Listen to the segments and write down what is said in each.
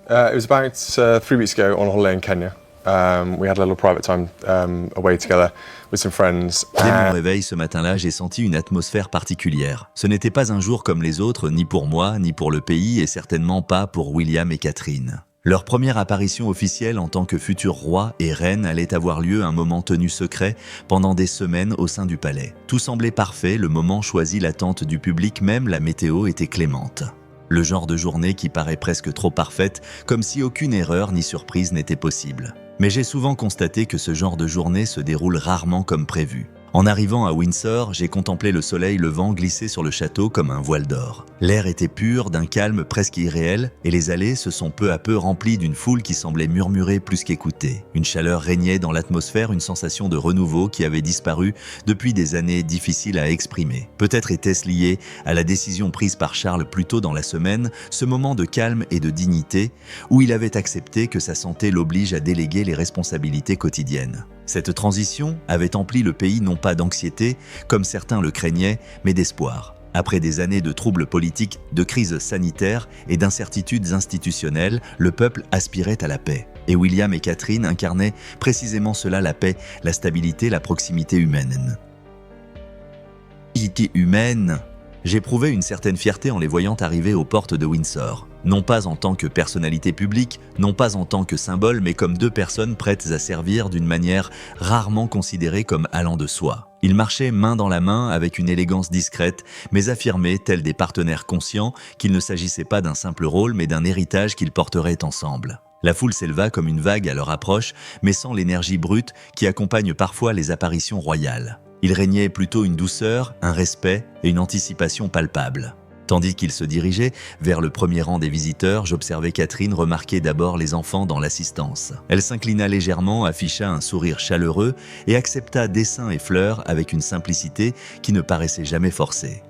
It was about 3 weeks ago on holiday in Kenya. We had a little private time away together with some friends. Dès mon réveil ce matin-là, j'ai senti une atmosphère particulière. Ce n'était pas un jour comme les autres, ni pour moi, ni pour le pays, et certainement pas pour William et Catherine. Leur première apparition officielle en tant que futurs rois et reines allait avoir lieu un moment tenu secret pendant des semaines au sein du palais. Tout semblait parfait, le moment choisi, l'attente du public, même la météo était clémente. Le genre de journée qui paraît presque trop parfaite, comme si aucune erreur ni surprise n'était possible. Mais j'ai souvent constaté que ce genre de journée se déroule rarement comme prévu. En arrivant à Windsor, j'ai contemplé le soleil levant glisser sur le château comme un voile d'or. L'air était pur, d'un calme presque irréel, et les allées se sont peu à peu remplies d'une foule qui semblait murmurer plus qu'écouter. Une chaleur régnait dans l'atmosphère, une sensation de renouveau qui avait disparu depuis des années difficiles à exprimer. Peut-être était-ce lié à la décision prise par Charles plus tôt dans la semaine, ce moment de calme et de dignité, où il avait accepté que sa santé l'oblige à déléguer les responsabilités quotidiennes. Cette transition avait empli le pays non pas d'anxiété, comme certains le craignaient, mais d'espoir. Après des années de troubles politiques, de crises sanitaires et d'incertitudes institutionnelles, le peuple aspirait à la paix. Et William et Catherine incarnaient précisément cela, la paix, la stabilité, la proximité humaine. J'éprouvais une certaine fierté en les voyant arriver aux portes de Windsor. Non pas en tant que personnalité publique, non pas en tant que symbole, mais comme deux personnes prêtes à servir d'une manière rarement considérée comme allant de soi. Ils marchaient main dans la main avec une élégance discrète, mais affirmaient, tels des partenaires conscients, qu'il ne s'agissait pas d'un simple rôle, mais d'un héritage qu'ils porteraient ensemble. La foule s'éleva comme une vague à leur approche, mais sans l'énergie brute qui accompagne parfois les apparitions royales. Il régnait plutôt une douceur, un respect et une anticipation palpable. Tandis qu'il se dirigeait vers le premier rang des visiteurs, j'observais Catherine remarquer d'abord les enfants dans l'assistance. Elle s'inclina légèrement, afficha un sourire chaleureux et accepta dessins et fleurs avec une simplicité qui ne paraissait jamais forcée.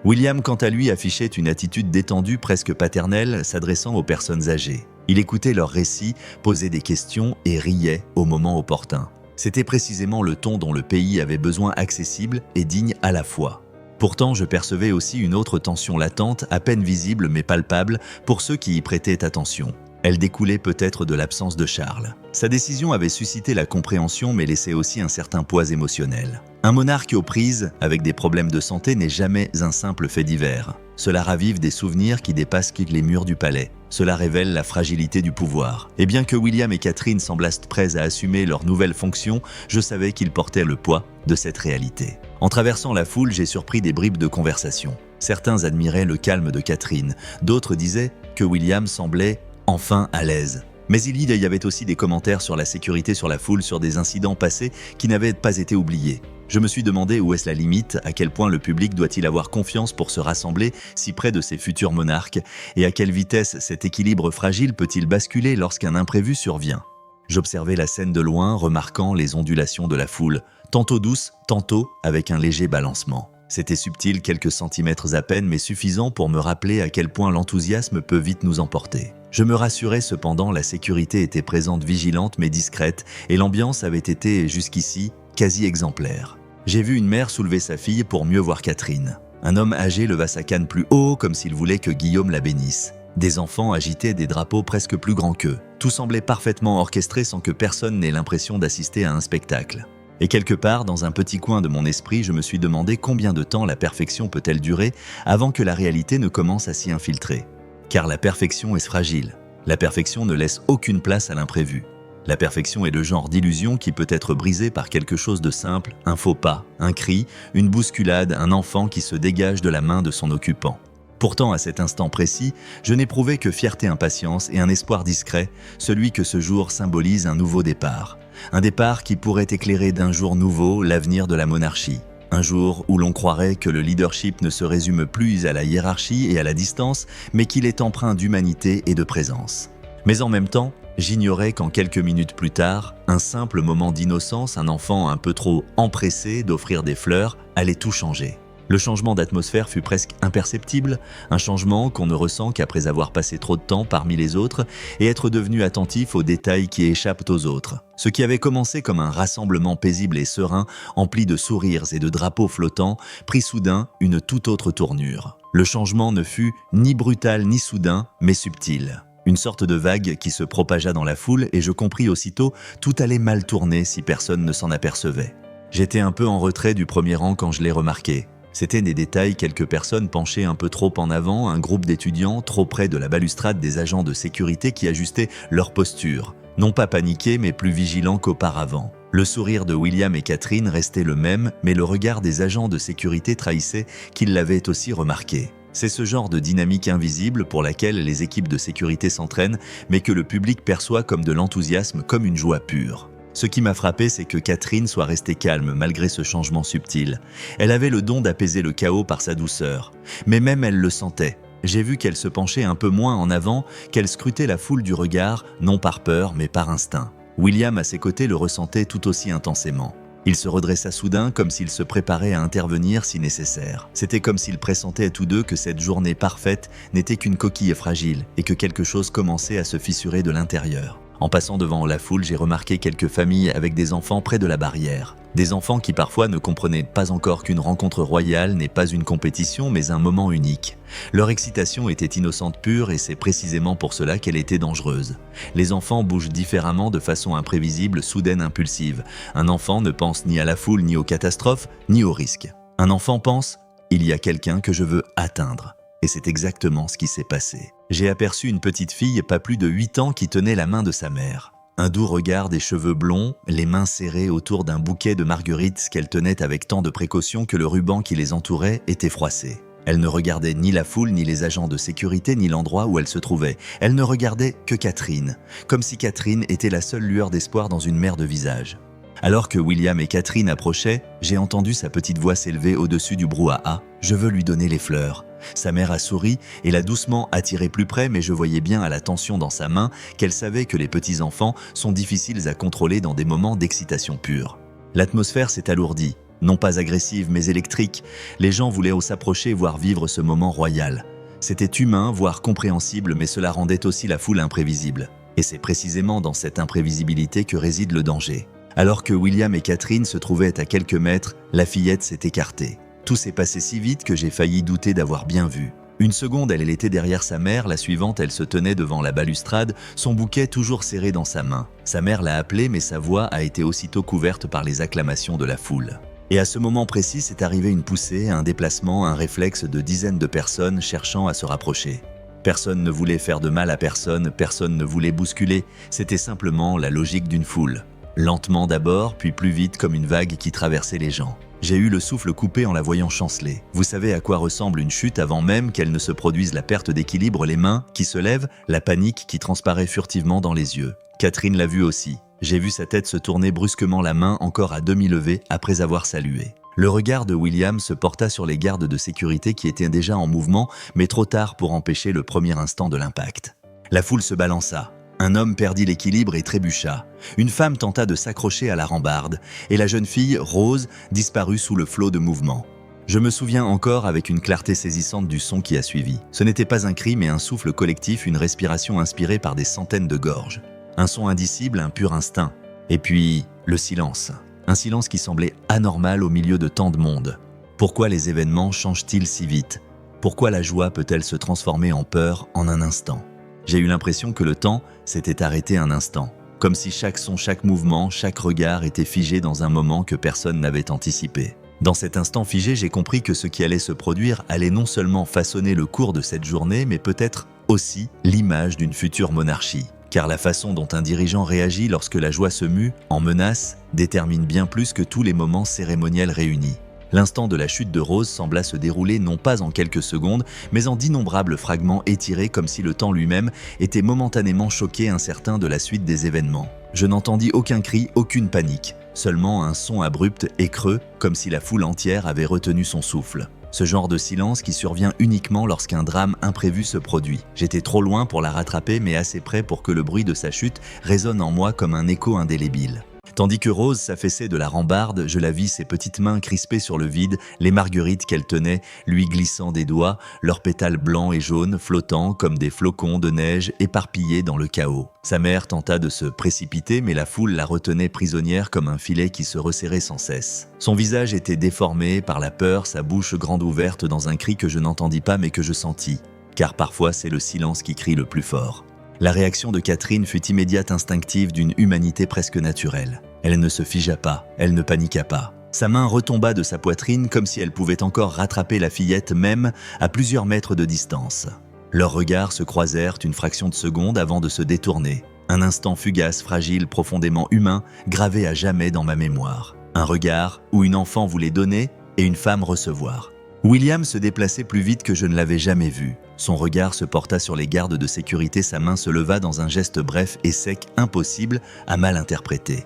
William, quant à lui, affichait une attitude détendue, presque paternelle, s'adressant aux personnes âgées. Il écoutait leurs récits, posait des questions et riait au moment opportun. C'était précisément le ton dont le pays avait besoin, accessible et digne à la fois. Pourtant, je percevais aussi une autre tension latente, à peine visible mais palpable, pour ceux qui y prêtaient attention. Elle découlait peut-être de l'absence de Charles. Sa décision avait suscité la compréhension mais laissait aussi un certain poids émotionnel. Un monarque aux prises, avec des problèmes de santé, n'est jamais un simple fait divers. Cela ravive des souvenirs qui dépassent les murs du palais. Cela révèle la fragilité du pouvoir. Et bien que William et Catherine semblassent prêts à assumer leurs nouvelles fonctions, je savais qu'ils portaient le poids de cette réalité. En traversant la foule, j'ai surpris des bribes de conversation. Certains admiraient le calme de Catherine, d'autres disaient que William semblait enfin à l'aise. Mais il y avait aussi des commentaires sur la sécurité sur la foule, sur des incidents passés qui n'avaient pas été oubliés. Je me suis demandé où est-ce la limite, à quel point le public doit-il avoir confiance pour se rassembler si près de ses futurs monarques, et à quelle vitesse cet équilibre fragile peut-il basculer lorsqu'un imprévu survient. J'observais la scène de loin, remarquant les ondulations de la foule, tantôt douces, tantôt avec un léger balancement. C'était subtil, quelques centimètres à peine, mais suffisant pour me rappeler à quel point l'enthousiasme peut vite nous emporter. Je me rassurais cependant, la sécurité était présente, vigilante mais discrète, et l'ambiance avait été, jusqu'ici, quasi exemplaire. J'ai vu une mère soulever sa fille pour mieux voir Catherine. Un homme âgé leva sa canne plus haut, comme s'il voulait que Guillaume la bénisse. Des enfants agitaient des drapeaux presque plus grands qu'eux. Tout semblait parfaitement orchestré sans que personne n'ait l'impression d'assister à un spectacle. Et quelque part, dans un petit coin de mon esprit, je me suis demandé combien de temps la perfection peut-elle durer avant que la réalité ne commence à s'y infiltrer. Car la perfection est fragile. La perfection ne laisse aucune place à l'imprévu. La perfection est le genre d'illusion qui peut être brisée par quelque chose de simple, un faux pas, un cri, une bousculade, un enfant qui se dégage de la main de son occupant. Pourtant, à cet instant précis, je n'éprouvais que fierté, impatience et un espoir discret, celui que ce jour symbolise un nouveau départ. Un départ qui pourrait éclairer d'un jour nouveau l'avenir de la monarchie. Un jour où l'on croirait que le leadership ne se résume plus à la hiérarchie et à la distance, mais qu'il est empreint d'humanité et de présence. Mais en même temps, j'ignorais qu'en quelques minutes plus tard, un simple moment d'innocence, un enfant un peu trop empressé d'offrir des fleurs, allait tout changer. Le changement d'atmosphère fut presque imperceptible, un changement qu'on ne ressent qu'après avoir passé trop de temps parmi les autres et être devenu attentif aux détails qui échappent aux autres. Ce qui avait commencé comme un rassemblement paisible et serein, empli de sourires et de drapeaux flottants, prit soudain une toute autre tournure. Le changement ne fut ni brutal ni soudain, mais subtil. Une sorte de vague qui se propagea dans la foule et je compris aussitôt tout allait mal tourner si personne ne s'en apercevait. J'étais un peu en retrait du premier rang quand je l'ai remarqué. C'étaient des détails, quelques personnes penchées un peu trop en avant, un groupe d'étudiants trop près de la balustrade des agents de sécurité qui ajustaient leur posture. Non pas paniqués, mais plus vigilants qu'auparavant. Le sourire de William et Catherine restait le même, mais le regard des agents de sécurité trahissait qu'ils l'avaient aussi remarqué. C'est ce genre de dynamique invisible pour laquelle les équipes de sécurité s'entraînent, mais que le public perçoit comme de l'enthousiasme, comme une joie pure. Ce qui m'a frappé, c'est que Catherine soit restée calme malgré ce changement subtil. Elle avait le don d'apaiser le chaos par sa douceur, mais même elle le sentait. J'ai vu qu'elle se penchait un peu moins en avant, qu'elle scrutait la foule du regard, non par peur, mais par instinct. William, à ses côtés, le ressentait tout aussi intensément. Il se redressa soudain comme s'il se préparait à intervenir si nécessaire. C'était comme s'ils pressentaient tous deux que cette journée parfaite n'était qu'une coquille fragile et que quelque chose commençait à se fissurer de l'intérieur. En passant devant la foule, j'ai remarqué quelques familles avec des enfants près de la barrière. Des enfants qui parfois ne comprenaient pas encore qu'une rencontre royale n'est pas une compétition mais un moment unique. Leur excitation était innocente pure et c'est précisément pour cela qu'elle était dangereuse. Les enfants bougent différemment de façon imprévisible, soudaine, impulsive. Un enfant ne pense ni à la foule, ni aux catastrophes, ni aux risques. Un enfant pense « il y a quelqu'un que je veux atteindre ». Et c'est exactement ce qui s'est passé. J'ai aperçu une petite fille, pas plus de 8 ans, qui tenait la main de sa mère. Un doux regard, des cheveux blonds, les mains serrées autour d'un bouquet de marguerites qu'elle tenait avec tant de précaution que le ruban qui les entourait était froissé. Elle ne regardait ni la foule, ni les agents de sécurité, ni l'endroit où elle se trouvait. Elle ne regardait que Catherine, comme si Catherine était la seule lueur d'espoir dans une mer de visages. Alors que William et Catherine approchaient, j'ai entendu sa petite voix s'élever au-dessus du brouhaha. « Je veux lui donner les fleurs ». Sa mère a souri et l'a doucement attirée plus près, mais je voyais bien à la tension dans sa main qu'elle savait que les petits-enfants sont difficiles à contrôler dans des moments d'excitation pure. L'atmosphère s'est alourdie, non pas agressive mais électrique. Les gens voulaient s'approcher, voire vivre ce moment royal. C'était humain, voire compréhensible, mais cela rendait aussi la foule imprévisible. Et c'est précisément dans cette imprévisibilité que réside le danger. Alors que William et Catherine se trouvaient à quelques mètres, la fillette s'est écartée. Tout s'est passé si vite que j'ai failli douter d'avoir bien vu. Une seconde, elle était derrière sa mère, la suivante, elle se tenait devant la balustrade, son bouquet toujours serré dans sa main. Sa mère l'a appelée, mais sa voix a été aussitôt couverte par les acclamations de la foule. Et à ce moment précis, c'est arrivé une poussée, un déplacement, un réflexe de dizaines de personnes cherchant à se rapprocher. Personne ne voulait faire de mal à personne, personne ne voulait bousculer, c'était simplement la logique d'une foule. Lentement d'abord, puis plus vite comme une vague qui traversait les gens. J'ai eu le souffle coupé en la voyant chanceler. Vous savez à quoi ressemble une chute avant même qu'elle ne se produise, la perte d'équilibre, les mains qui se lèvent, la panique qui transparaît furtivement dans les yeux. Catherine l'a vu aussi. J'ai vu sa tête se tourner brusquement, la main encore à demi levée après avoir salué. Le regard de William se porta sur les gardes de sécurité qui étaient déjà en mouvement, mais trop tard pour empêcher le premier instant de l'impact. La foule se balança. Un homme perdit l'équilibre et trébucha. Une femme tenta de s'accrocher à la rambarde, et la jeune fille, Rose, disparut sous le flot de mouvements. Je me souviens encore avec une clarté saisissante du son qui a suivi. Ce n'était pas un cri mais un souffle collectif, une respiration inspirée par des centaines de gorges. Un son indicible, un pur instinct. Et puis, le silence. Un silence qui semblait anormal au milieu de tant de monde. Pourquoi les événements changent-ils si vite? Pourquoi la joie peut-elle se transformer en peur en un instant? J'ai eu l'impression que le temps s'était arrêté un instant, comme si chaque son, chaque mouvement, chaque regard était figé dans un moment que personne n'avait anticipé. Dans cet instant figé, j'ai compris que ce qui allait se produire allait non seulement façonner le cours de cette journée, mais peut-être aussi l'image d'une future monarchie. Car la façon dont un dirigeant réagit lorsque la joie se mue en menace détermine bien plus que tous les moments cérémoniels réunis. L'instant de la chute de Rose sembla se dérouler non pas en quelques secondes, mais en d'innombrables fragments étirés comme si le temps lui-même était momentanément choqué, incertain de la suite des événements. Je n'entendis aucun cri, aucune panique, seulement un son abrupt et creux, comme si la foule entière avait retenu son souffle. Ce genre de silence qui survient uniquement lorsqu'un drame imprévu se produit. J'étais trop loin pour la rattraper, mais assez près pour que le bruit de sa chute résonne en moi comme un écho indélébile. Tandis que Rose s'affaissait de la rambarde, je la vis, ses petites mains crispées sur le vide, les marguerites qu'elle tenait lui glissant des doigts, leurs pétales blancs et jaunes flottant comme des flocons de neige éparpillés dans le chaos. Sa mère tenta de se précipiter, mais la foule la retenait prisonnière comme un filet qui se resserrait sans cesse. Son visage était déformé par la peur, sa bouche grande ouverte dans un cri que je n'entendis pas mais que je sentis, car parfois c'est le silence qui crie le plus fort. La réaction de Catherine fut immédiate, instinctive, d'une humanité presque naturelle. Elle ne se figea pas, elle ne paniqua pas. Sa main retomba de sa poitrine comme si elle pouvait encore rattraper la fillette même à plusieurs mètres de distance. Leurs regards se croisèrent une fraction de seconde avant de se détourner. Un instant fugace, fragile, profondément humain, gravé à jamais dans ma mémoire. Un regard où une enfant voulait donner et une femme recevoir. William se déplaçait plus vite que je ne l'avais jamais vu. Son regard se porta sur les gardes de sécurité, sa main se leva dans un geste bref et sec, impossible à mal interpréter.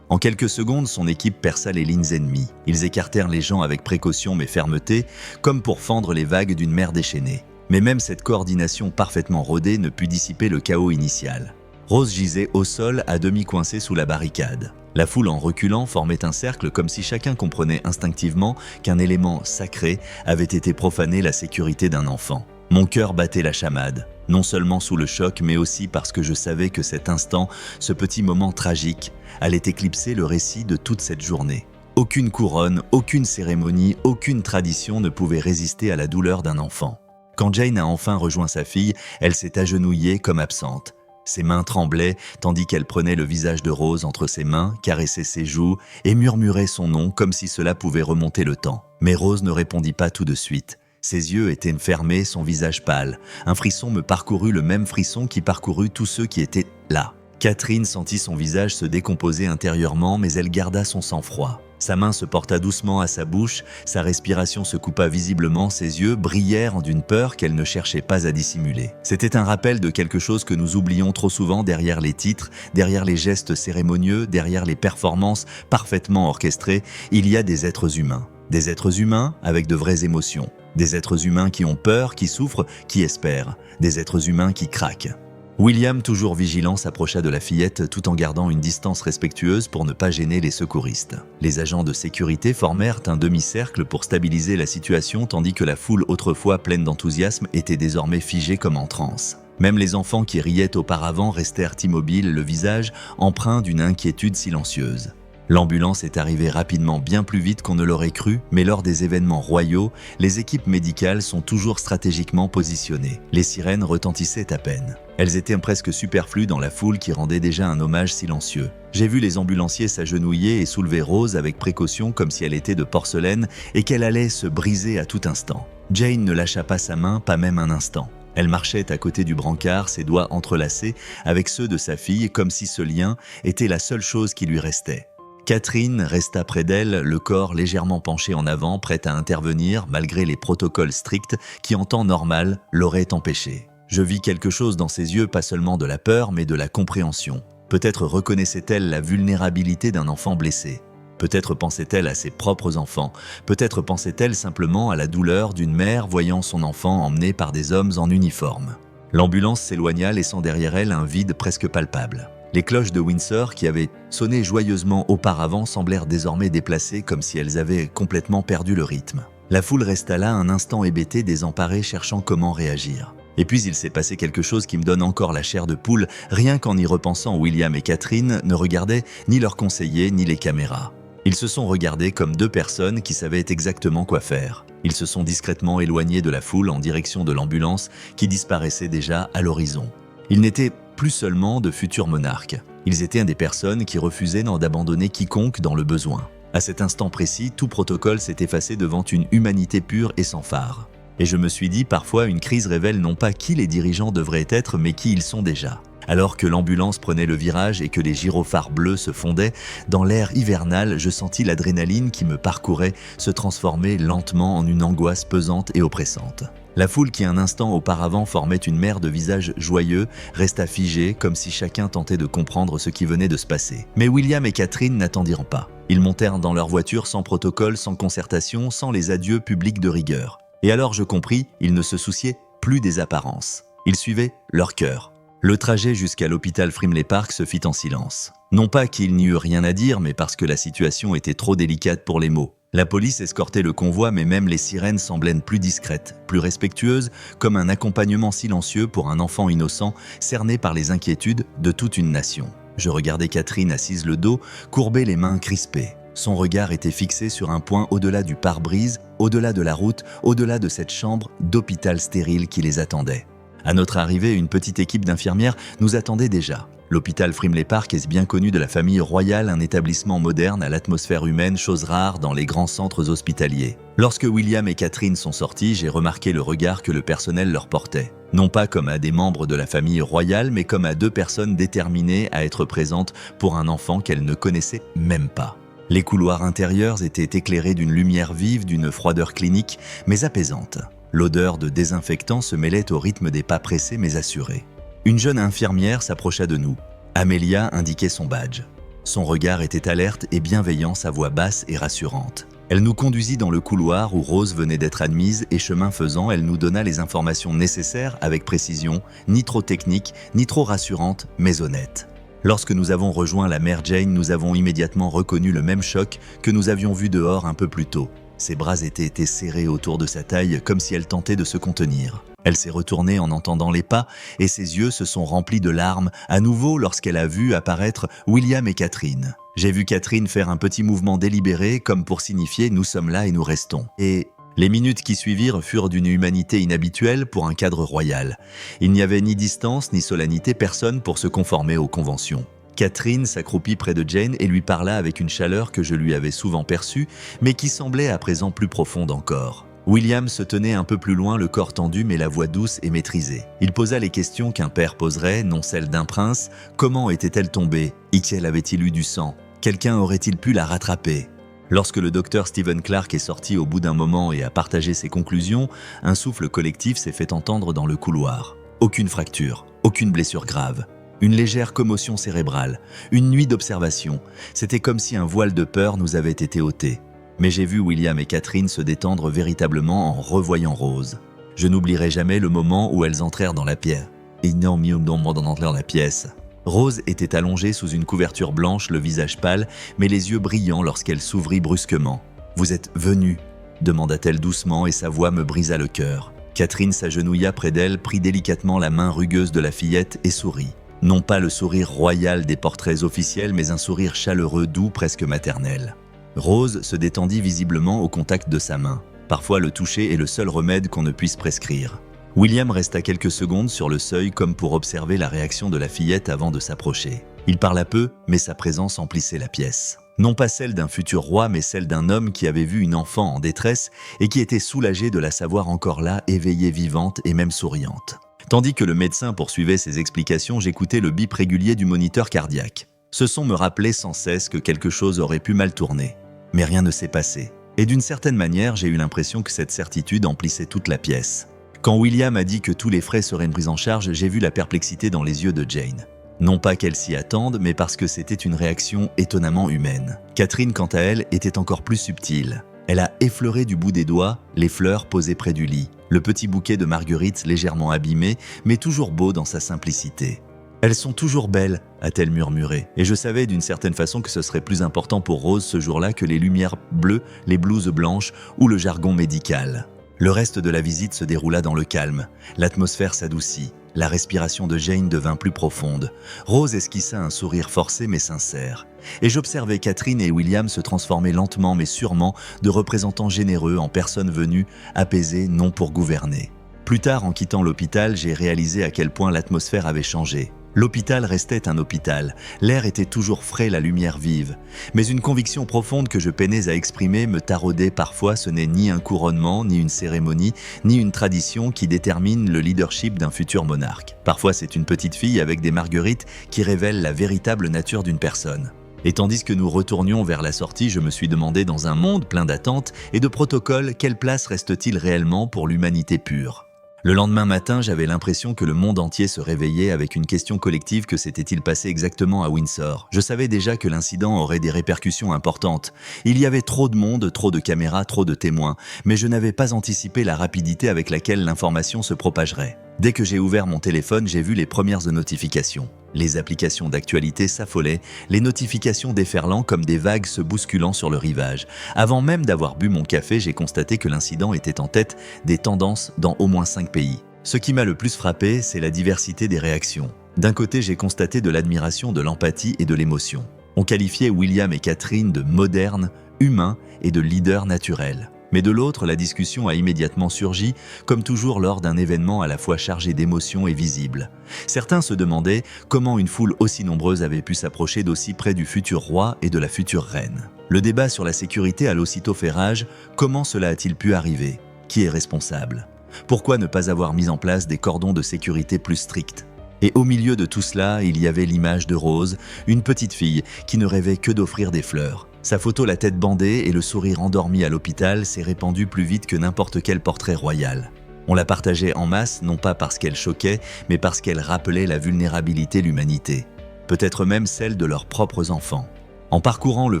En quelques secondes, son équipe perça les lignes ennemies. Ils écartèrent les gens avec précaution mais fermeté, comme pour fendre les vagues d'une mer déchaînée. Mais même cette coordination parfaitement rodée ne put dissiper le chaos initial. Rose gisait au sol, à demi coincée sous la barricade. La foule, en reculant, formait un cercle comme si chacun comprenait instinctivement qu'un élément sacré avait été profané, la sécurité d'un enfant. Mon cœur battait la chamade, non seulement sous le choc, mais aussi parce que je savais que cet instant, ce petit moment tragique, allait éclipser le récit de toute cette journée. Aucune couronne, aucune cérémonie, aucune tradition ne pouvait résister à la douleur d'un enfant. Quand Jane a enfin rejoint sa fille, elle s'est agenouillée comme absente. Ses mains tremblaient tandis qu'elle prenait le visage de Rose entre ses mains, caressait ses joues et murmurait son nom comme si cela pouvait remonter le temps. Mais Rose ne répondit pas tout de suite. Ses yeux étaient fermés, son visage pâle. Un frisson me parcourut, le même frisson qui parcourut tous ceux qui étaient là. Catherine sentit son visage se décomposer intérieurement, mais elle garda son sang-froid. Sa main se porta doucement à sa bouche, sa respiration se coupa visiblement, ses yeux brillèrent d'une peur qu'elle ne cherchait pas à dissimuler. C'était un rappel de quelque chose que nous oublions trop souvent derrière les titres, derrière les gestes cérémonieux, derrière les performances parfaitement orchestrées, il y a des êtres humains. Des êtres humains avec de vraies émotions. Des êtres humains qui ont peur, qui souffrent, qui espèrent. Des êtres humains qui craquent. William, toujours vigilant, s'approcha de la fillette tout en gardant une distance respectueuse pour ne pas gêner les secouristes. Les agents de sécurité formèrent un demi-cercle pour stabiliser la situation tandis que la foule autrefois pleine d'enthousiasme était désormais figée comme en transe. Même les enfants qui riaient auparavant restèrent immobiles, le visage empreint d'une inquiétude silencieuse. L'ambulance est arrivée rapidement, bien plus vite qu'on ne l'aurait cru, mais lors des événements royaux, les équipes médicales sont toujours stratégiquement positionnées. Les sirènes retentissaient à peine. Elles étaient presque superflues dans la foule qui rendait déjà un hommage silencieux. J'ai vu les ambulanciers s'agenouiller et soulever Rose avec précaution comme si elle était de porcelaine et qu'elle allait se briser à tout instant. Jane ne lâcha pas sa main, pas même un instant. Elle marchait à côté du brancard, ses doigts entrelacés avec ceux de sa fille, comme si ce lien était la seule chose qui lui restait. Catherine resta près d'elle, le corps légèrement penché en avant, prête à intervenir malgré les protocoles stricts qui en temps normal l'auraient empêché. Je vis quelque chose dans ses yeux, pas seulement de la peur, mais de la compréhension. Peut-être reconnaissait-elle la vulnérabilité d'un enfant blessé. Peut-être pensait-elle à ses propres enfants. Peut-être pensait-elle simplement à la douleur d'une mère voyant son enfant emmené par des hommes en uniforme. L'ambulance s'éloigna, laissant derrière elle un vide presque palpable. Les cloches de Windsor, qui avaient sonné joyeusement auparavant, semblèrent désormais déplacées comme si elles avaient complètement perdu le rythme. La foule resta là un instant hébétée, désemparée, cherchant comment réagir. Et puis il s'est passé quelque chose qui me donne encore la chair de poule, rien qu'en y repensant. William et Catherine ne regardaient ni leurs conseillers ni les caméras. Ils se sont regardés comme deux personnes qui savaient exactement quoi faire. Ils se sont discrètement éloignés de la foule en direction de l'ambulance qui disparaissait déjà à l'horizon. Ils n'étaient plus seulement de futurs monarques. Ils étaient des personnes qui refusaient d'abandonner quiconque dans le besoin. À cet instant précis, tout protocole s'est effacé devant une humanité pure et sans phare. Et je me suis dit, parfois une crise révèle non pas qui les dirigeants devraient être, mais qui ils sont déjà. Alors que l'ambulance prenait le virage et que les gyrophares bleus se fondaient, dans l'air hivernal, je sentis l'adrénaline qui me parcourait se transformer lentement en une angoisse pesante et oppressante. La foule qui un instant auparavant formait une mer de visages joyeux resta figée comme si chacun tentait de comprendre ce qui venait de se passer. Mais William et Catherine n'attendirent pas. Ils montèrent dans leur voiture sans protocole, sans concertation, sans les adieux publics de rigueur. Et alors je compris, ils ne se souciaient plus des apparences. Ils suivaient leur cœur. Le trajet jusqu'à l'hôpital Frimley Park se fit en silence. Non pas qu'il n'y eut rien à dire, mais parce que la situation était trop délicate pour les mots. La police escortait le convoi, mais même les sirènes semblaient plus discrètes, plus respectueuses, comme un accompagnement silencieux pour un enfant innocent cerné par les inquiétudes de toute une nation. Je regardais Catherine assise le dos, courbée, les mains crispées. Son regard était fixé sur un point au-delà du pare-brise, au-delà de la route, au-delà de cette chambre d'hôpital stérile qui les attendait. À notre arrivée, une petite équipe d'infirmières nous attendait déjà. L'hôpital Frimley Park est bien connu de la famille royale, un établissement moderne à l'atmosphère humaine, chose rare dans les grands centres hospitaliers. Lorsque William et Catherine sont sortis, j'ai remarqué le regard que le personnel leur portait. Non pas comme à des membres de la famille royale, mais comme à deux personnes déterminées à être présentes pour un enfant qu'elles ne connaissaient même pas. Les couloirs intérieurs étaient éclairés d'une lumière vive, d'une froideur clinique, mais apaisante. L'odeur de désinfectant se mêlait au rythme des pas pressés mais assurés. Une jeune infirmière s'approcha de nous. Amelia indiquait son badge. Son regard était alerte et bienveillant, sa voix basse et rassurante. Elle nous conduisit dans le couloir où Rose venait d'être admise et chemin faisant, elle nous donna les informations nécessaires avec précision, ni trop technique, ni trop rassurante, mais honnête. Lorsque nous avons rejoint la mère Jane, nous avons immédiatement reconnu le même choc que nous avions vu dehors un peu plus tôt. Ses bras étaient serrés autour de sa taille comme si elle tentait de se contenir. Elle s'est retournée en entendant les pas et ses yeux se sont remplis de larmes à nouveau lorsqu'elle a vu apparaître William et Catherine. J'ai vu Catherine faire un petit mouvement délibéré comme pour signifier « nous sommes là et nous restons ». Et les minutes qui suivirent furent d'une humanité inhabituelle pour un cadre royal. Il n'y avait ni distance ni solennité, personne pour se conformer aux conventions. Catherine s'accroupit près de Jane et lui parla avec une chaleur que je lui avais souvent perçue, mais qui semblait à présent plus profonde encore. William se tenait un peu plus loin, le corps tendu mais la voix douce et maîtrisée. Il posa les questions qu'un père poserait, non celles d'un prince. Comment était-elle tombée? Ixchel avait-il eu du sang? Quelqu'un aurait-il pu la rattraper? Lorsque le docteur Stephen Clark est sorti au bout d'un moment et a partagé ses conclusions, un souffle collectif s'est fait entendre dans le couloir. Aucune fracture, aucune blessure grave. Une légère commotion cérébrale, une nuit d'observation. C'était comme si un voile de peur nous avait été ôté. Mais j'ai vu William et Catherine se détendre véritablement en revoyant Rose. Je n'oublierai jamais le moment où elles entrèrent dans la pièce. Dans la pièce. Rose était allongée sous une couverture blanche, le visage pâle, mais les yeux brillants lorsqu'elle s'ouvrit brusquement. « Vous êtes venue ?» demanda-t-elle doucement et sa voix me brisa le cœur. Catherine s'agenouilla près d'elle, prit délicatement la main rugueuse de la fillette et sourit. Non pas le sourire royal des portraits officiels, mais un sourire chaleureux, doux, presque maternel. Rose se détendit visiblement au contact de sa main. Parfois, le toucher est le seul remède qu'on ne puisse prescrire. William resta quelques secondes sur le seuil comme pour observer la réaction de la fillette avant de s'approcher. Il parla peu, mais sa présence emplissait la pièce. Non pas celle d'un futur roi, mais celle d'un homme qui avait vu une enfant en détresse et qui était soulagé de la savoir encore là, éveillée, vivante et même souriante. Tandis que le médecin poursuivait ses explications, j'écoutais le bip régulier du moniteur cardiaque. Ce son me rappelait sans cesse que quelque chose aurait pu mal tourner. Mais rien ne s'est passé. Et d'une certaine manière, j'ai eu l'impression que cette certitude emplissait toute la pièce. Quand William a dit que tous les frais seraient pris en charge, j'ai vu la perplexité dans les yeux de Jane. Non pas qu'elle s'y attende, mais parce que c'était une réaction étonnamment humaine. Catherine, quant à elle, était encore plus subtile. Elle a effleuré du bout des doigts les fleurs posées près du lit, le petit bouquet de marguerites légèrement abîmé, mais toujours beau dans sa simplicité. « Elles sont toujours belles », a-t-elle murmuré, et je savais d'une certaine façon que ce serait plus important pour Rose ce jour-là que les lumières bleues, les blouses blanches ou le jargon médical. Le reste de la visite se déroula dans le calme. L'atmosphère s'adoucit. La respiration de Jane devint plus profonde. Rose esquissa un sourire forcé mais sincère. Et j'observais Catherine et William se transformer lentement mais sûrement de représentants généreux en personnes venues apaiser, non pour gouverner. Plus tard, en quittant l'hôpital, j'ai réalisé à quel point l'atmosphère avait changé. L'hôpital restait un hôpital, l'air était toujours frais, la lumière vive. Mais une conviction profonde que je peinais à exprimer me taraudait parfois, ce n'est ni un couronnement, ni une cérémonie, ni une tradition qui détermine le leadership d'un futur monarque. Parfois c'est une petite fille avec des marguerites qui révèle la véritable nature d'une personne. Et tandis que nous retournions vers la sortie, je me suis demandé dans un monde plein d'attentes et de protocoles, quelle place reste-t-il réellement pour l'humanité pure ? Le lendemain matin, j'avais l'impression que le monde entier se réveillait avec une question collective: que s'était-il passé exactement à Windsor? Je savais déjà que l'incident aurait des répercussions importantes. Il y avait trop de monde, trop de caméras, trop de témoins, mais je n'avais pas anticipé la rapidité avec laquelle l'information se propagerait. Dès que j'ai ouvert mon téléphone, j'ai vu les premières notifications. Les applications d'actualité s'affolaient, les notifications déferlant comme des vagues se bousculant sur le rivage. Avant même d'avoir bu mon café, j'ai constaté que l'incident était en tête des tendances dans au moins 5 pays. Ce qui m'a le plus frappé, c'est la diversité des réactions. D'un côté, j'ai constaté de l'admiration, de l'empathie et de l'émotion. On qualifiait William et Catherine de modernes, humains et de leaders naturels. Mais de l'autre, la discussion a immédiatement surgi, comme toujours lors d'un événement à la fois chargé d'émotions et visible. Certains se demandaient comment une foule aussi nombreuse avait pu s'approcher d'aussi près du futur roi et de la future reine. Le débat sur la sécurité a aussitôt fait rage. Comment cela a-t-il pu arriver? Qui est responsable? Pourquoi ne pas avoir mis en place des cordons de sécurité plus stricts? Et au milieu de tout cela, il y avait l'image de Rose, une petite fille qui ne rêvait que d'offrir des fleurs. Sa photo, la tête bandée et le sourire endormi à l'hôpital, s'est répandue plus vite que n'importe quel portrait royal. On la partageait en masse, non pas parce qu'elle choquait, mais parce qu'elle rappelait la vulnérabilité de l'humanité. Peut-être même celle de leurs propres enfants. En parcourant le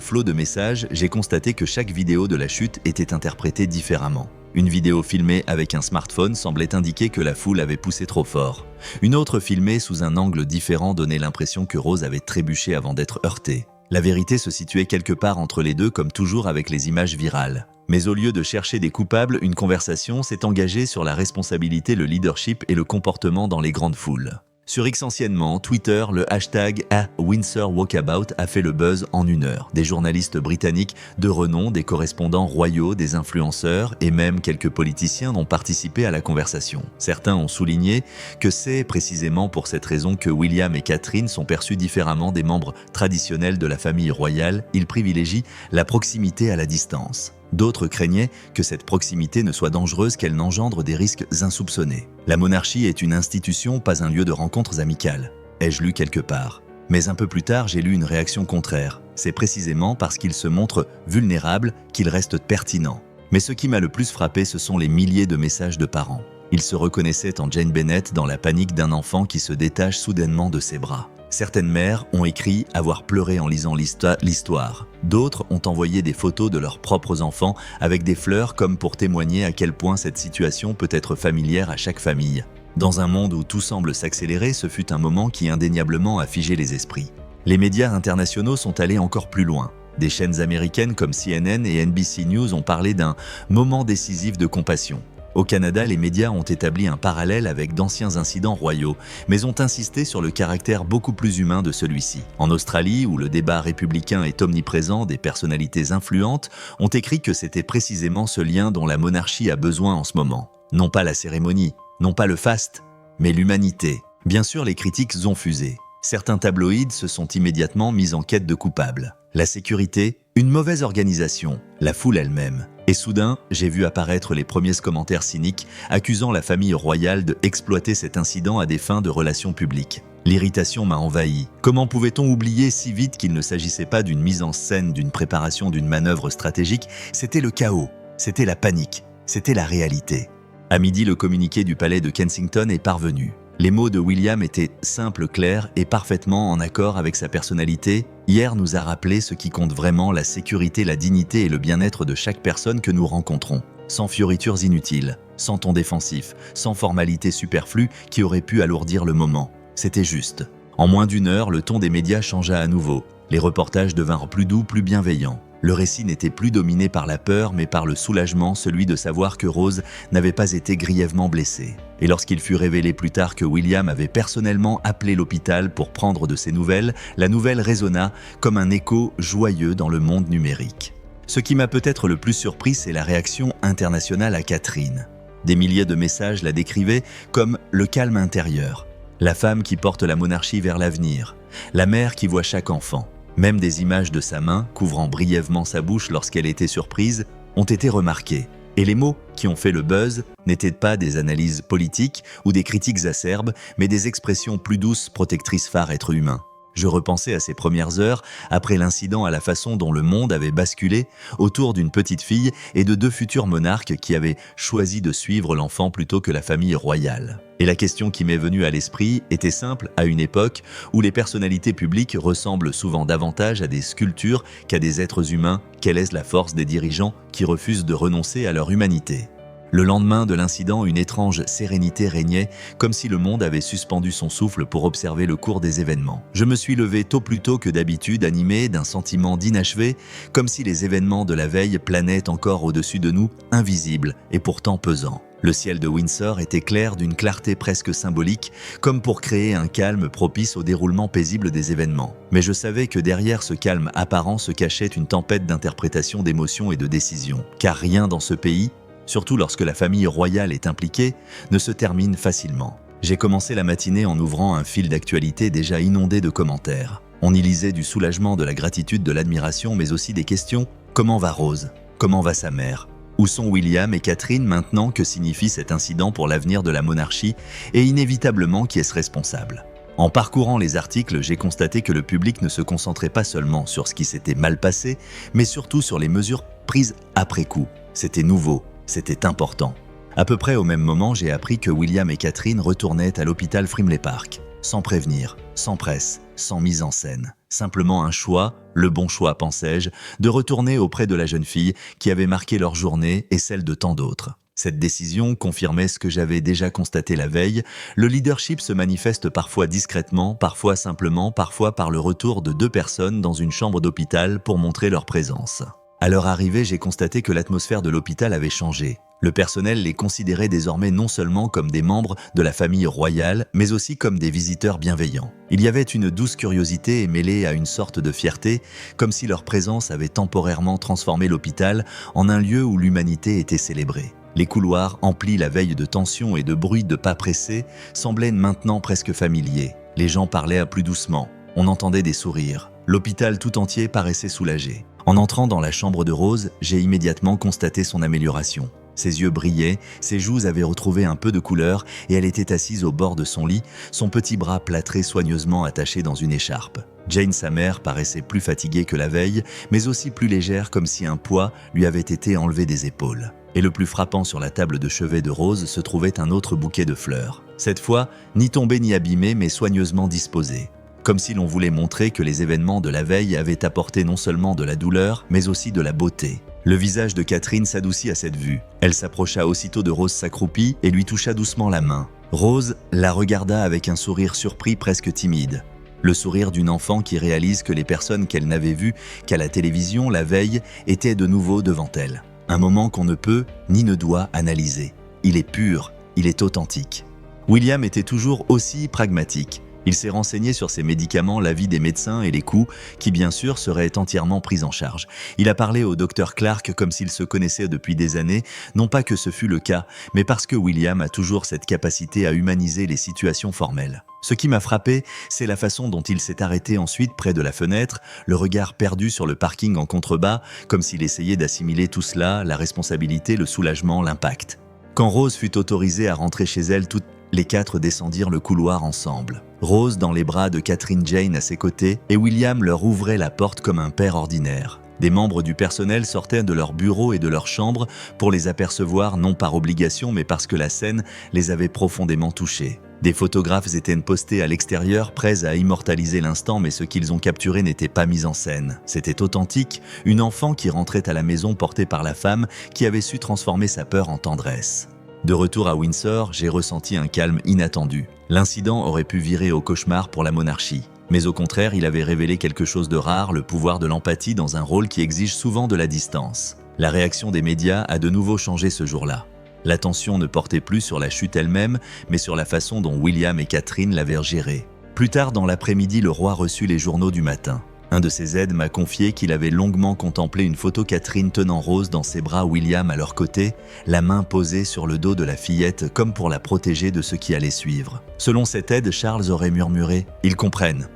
flot de messages, j'ai constaté que chaque vidéo de la chute était interprétée différemment. Une vidéo filmée avec un smartphone semblait indiquer que la foule avait poussé trop fort. Une autre filmée sous un angle différent donnait l'impression que Rose avait trébuché avant d'être heurtée. La vérité se situait quelque part entre les deux, comme toujours avec les images virales. Mais au lieu de chercher des coupables, une conversation s'est engagée sur la responsabilité, le leadership et le comportement dans les grandes foules. Sur X anciennement, Twitter, le hashtag #WindsorWalkabout a fait le buzz en 1 heure. Des journalistes britanniques de renom, des correspondants royaux, des influenceurs et même quelques politiciens ont participé à la conversation. Certains ont souligné que c'est précisément pour cette raison que William et Catherine sont perçus différemment des membres traditionnels de la famille royale. Ils privilégient la proximité à la distance. D'autres craignaient que cette proximité ne soit dangereuse, qu'elle n'engendre des risques insoupçonnés. La monarchie est une institution, pas un lieu de rencontres amicales. Ai-je lu quelque part? Mais un peu plus tard, j'ai lu une réaction contraire. C'est précisément parce qu'il se montre vulnérable qu'il reste pertinent. Mais ce qui m'a le plus frappé, ce sont les milliers de messages de parents. Ils se reconnaissaient en Jane Bennet dans la panique d'un enfant qui se détache soudainement de ses bras. Certaines mères ont écrit avoir pleuré en lisant l'histoire. D'autres ont envoyé des photos de leurs propres enfants avec des fleurs, comme pour témoigner à quel point cette situation peut être familière à chaque famille. Dans un monde où tout semble s'accélérer, ce fut un moment qui indéniablement a figé les esprits. Les médias internationaux sont allés encore plus loin. Des chaînes américaines comme CNN et NBC News ont parlé d'un moment décisif de compassion. Au Canada, les médias ont établi un parallèle avec d'anciens incidents royaux, mais ont insisté sur le caractère beaucoup plus humain de celui-ci. En Australie, où le débat républicain est omniprésent, des personnalités influentes ont écrit que c'était précisément ce lien dont la monarchie a besoin en ce moment. Non pas la cérémonie, non pas le faste, mais l'humanité. Bien sûr, les critiques ont fusé. Certains tabloïds se sont immédiatement mis en quête de coupables. La sécurité, une mauvaise organisation, la foule elle-même. Et soudain, j'ai vu apparaître les premiers commentaires cyniques accusant la famille royale de exploiter cet incident à des fins de relations publiques. L'irritation m'a envahi. Comment pouvait-on oublier si vite qu'il ne s'agissait pas d'une mise en scène, d'une préparation, d'une manœuvre stratégique? C'était le chaos, c'était la panique, c'était la réalité. À midi, le communiqué du palais de Kensington est parvenu. Les mots de William étaient simples, clairs et parfaitement en accord avec sa personnalité. Hier nous a rappelé ce qui compte vraiment, la sécurité, la dignité et le bien-être de chaque personne que nous rencontrons. Sans fioritures inutiles, sans ton défensif, sans formalités superflues qui auraient pu alourdir le moment. C'était juste. En moins d'1 heure, le ton des médias changea à nouveau. Les reportages devinrent plus doux, plus bienveillants. Le récit n'était plus dominé par la peur, mais par le soulagement, celui de savoir que Rose n'avait pas été grièvement blessée. Et lorsqu'il fut révélé plus tard que William avait personnellement appelé l'hôpital pour prendre de ses nouvelles, la nouvelle résonna comme un écho joyeux dans le monde numérique. Ce qui m'a peut-être le plus surpris, c'est la réaction internationale à Catherine. Des milliers de messages la décrivaient comme le calme intérieur, la femme qui porte la monarchie vers l'avenir, la mère qui voit chaque enfant. Même des images de sa main, couvrant brièvement sa bouche lorsqu'elle était surprise, ont été remarquées. Et les mots qui ont fait le buzz n'étaient pas des analyses politiques ou des critiques acerbes, mais des expressions plus douces, protectrices phare être humain. Je repensais à ces premières heures, après l'incident, à la façon dont le monde avait basculé autour d'une petite fille et de 2 futurs monarques qui avaient choisi de suivre l'enfant plutôt que la famille royale. Et la question qui m'est venue à l'esprit était simple, à une époque où les personnalités publiques ressemblent souvent davantage à des sculptures qu'à des êtres humains. Quelle est la force des dirigeants qui refusent de renoncer à leur humanité ? Le lendemain de l'incident, une étrange sérénité régnait, comme si le monde avait suspendu son souffle pour observer le cours des événements. Je me suis levé tôt plus tôt que d'habitude, animé d'un sentiment d'inachevé, comme si les événements de la veille planaient encore au-dessus de nous, invisibles et pourtant pesants. Le ciel de Windsor était clair d'une clarté presque symbolique, comme pour créer un calme propice au déroulement paisible des événements. Mais je savais que derrière ce calme apparent se cachait une tempête d'interprétation, d'émotions et de décisions. Car rien dans ce pays, surtout lorsque la famille royale est impliquée, ne se termine facilement. J'ai commencé la matinée en ouvrant un fil d'actualité déjà inondé de commentaires. On y lisait du soulagement, de la gratitude, de l'admiration, mais aussi des questions. Comment va Rose? Comment va sa mère? Où sont William et Catherine maintenant? Que signifie cet incident pour l'avenir de la monarchie? Et inévitablement, qui est-ce responsable? En parcourant les articles, j'ai constaté que le public ne se concentrait pas seulement sur ce qui s'était mal passé, mais surtout sur les mesures prises après coup. C'était nouveau, c'était important. À peu près au même moment, j'ai appris que William et Catherine retournaient à l'hôpital Frimley Park, sans prévenir, sans presse, sans mise en scène. Simplement un choix, le bon choix, pensais-je, de retourner auprès de la jeune fille qui avait marqué leur journée et celle de tant d'autres. Cette décision confirmait ce que j'avais déjà constaté la veille. Le leadership se manifeste parfois discrètement, parfois simplement, parfois par le retour de 2 personnes dans une chambre d'hôpital pour montrer leur présence. À leur arrivée, j'ai constaté que l'atmosphère de l'hôpital avait changé. Le personnel les considérait désormais non seulement comme des membres de la famille royale, mais aussi comme des visiteurs bienveillants. Il y avait une douce curiosité mêlée à une sorte de fierté, comme si leur présence avait temporairement transformé l'hôpital en un lieu où l'humanité était célébrée. Les couloirs, emplis la veille de tension et de bruit de pas pressés, semblaient maintenant presque familiers. Les gens parlaient à plus doucement. On entendait des sourires. L'hôpital tout entier paraissait soulagé. En entrant dans la chambre de Rose, j'ai immédiatement constaté son amélioration. Ses yeux brillaient, ses joues avaient retrouvé un peu de couleur et elle était assise au bord de son lit, son petit bras plâtré soigneusement attaché dans une écharpe. Jane, sa mère, paraissait plus fatiguée que la veille, mais aussi plus légère, comme si un poids lui avait été enlevé des épaules. Et le plus frappant, sur la table de chevet de Rose se trouvait un autre bouquet de fleurs. Cette fois, ni tombé ni abîmé, mais soigneusement disposé. Comme si l'on voulait montrer que les événements de la veille avaient apporté non seulement de la douleur, mais aussi de la beauté. Le visage de Catherine s'adoucit à cette vue. Elle s'approcha aussitôt de Rose s'accroupit et lui toucha doucement la main. Rose la regarda avec un sourire surpris, presque timide. Le sourire d'une enfant qui réalise que les personnes qu'elle n'avait vues qu'à la télévision la veille étaient de nouveau devant elle. Un moment qu'on ne peut ni ne doit analyser. Il est pur, il est authentique. William était toujours aussi pragmatique. Il s'est renseigné sur ses médicaments, l'avis des médecins et les coûts, qui bien sûr seraient entièrement pris en charge. Il a parlé au docteur Clark comme s'il se connaissait depuis des années, non pas que ce fût le cas, mais parce que William a toujours cette capacité à humaniser les situations formelles. Ce qui m'a frappé, c'est la façon dont il s'est arrêté ensuite près de la fenêtre, le regard perdu sur le parking en contrebas, comme s'il essayait d'assimiler tout cela, la responsabilité, le soulagement, l'impact. Quand Rose fut autorisée à rentrer chez elle, toutes les 4 descendirent le couloir ensemble. Rose dans les bras de Catherine Jane à ses côtés, et William leur ouvrait la porte comme un père ordinaire. Des membres du personnel sortaient de leur bureau et de leur chambre pour les apercevoir, non par obligation, mais parce que la scène les avait profondément touchés. Des photographes étaient postés à l'extérieur, prêts à immortaliser l'instant, mais ce qu'ils ont capturé n'était pas mis en scène. C'était authentique, une enfant qui rentrait à la maison portée par la femme qui avait su transformer sa peur en tendresse. De retour à Windsor, j'ai ressenti un calme inattendu. L'incident aurait pu virer au cauchemar pour la monarchie. Mais au contraire, il avait révélé quelque chose de rare, le pouvoir de l'empathie dans un rôle qui exige souvent de la distance. La réaction des médias a de nouveau changé ce jour-là. L'attention ne portait plus sur la chute elle-même, mais sur la façon dont William et Catherine l'avaient gérée. Plus tard dans l'après-midi, le roi reçut les journaux du matin. Un de ses aides m'a confié qu'il avait longuement contemplé une photo Catherine tenant Rose dans ses bras, William à leur côté, la main posée sur le dos de la fillette comme pour la protéger de ce qui allait suivre. Selon cette aide, Charles aurait murmuré « Ils comprennent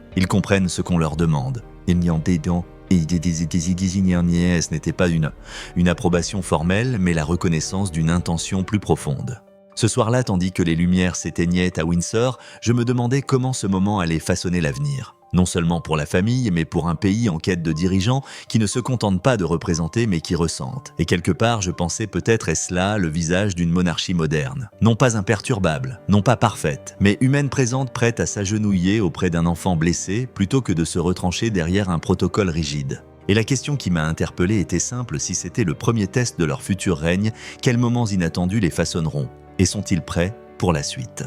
ce qu'on leur demande. Ils n'y ont des dents. Ce n'était pas une approbation formelle, mais la reconnaissance d'une intention plus profonde. » Ce soir-là, tandis que les lumières s'éteignaient à Windsor, je me demandais comment ce moment allait façonner l'avenir. Non seulement pour la famille, mais pour un pays en quête de dirigeants qui ne se contentent pas de représenter, mais qui ressentent. Et quelque part, je pensais peut-être est-ce là le visage d'une monarchie moderne. Non pas imperturbable, non pas parfaite, mais humaine présente, prête à s'agenouiller auprès d'un enfant blessé, plutôt que de se retrancher derrière un protocole rigide. Et la question qui m'a interpellé était simple: si c'était le premier test de leur futur règne, quels moments inattendus les façonneront? Et sont-ils prêts pour la suite ?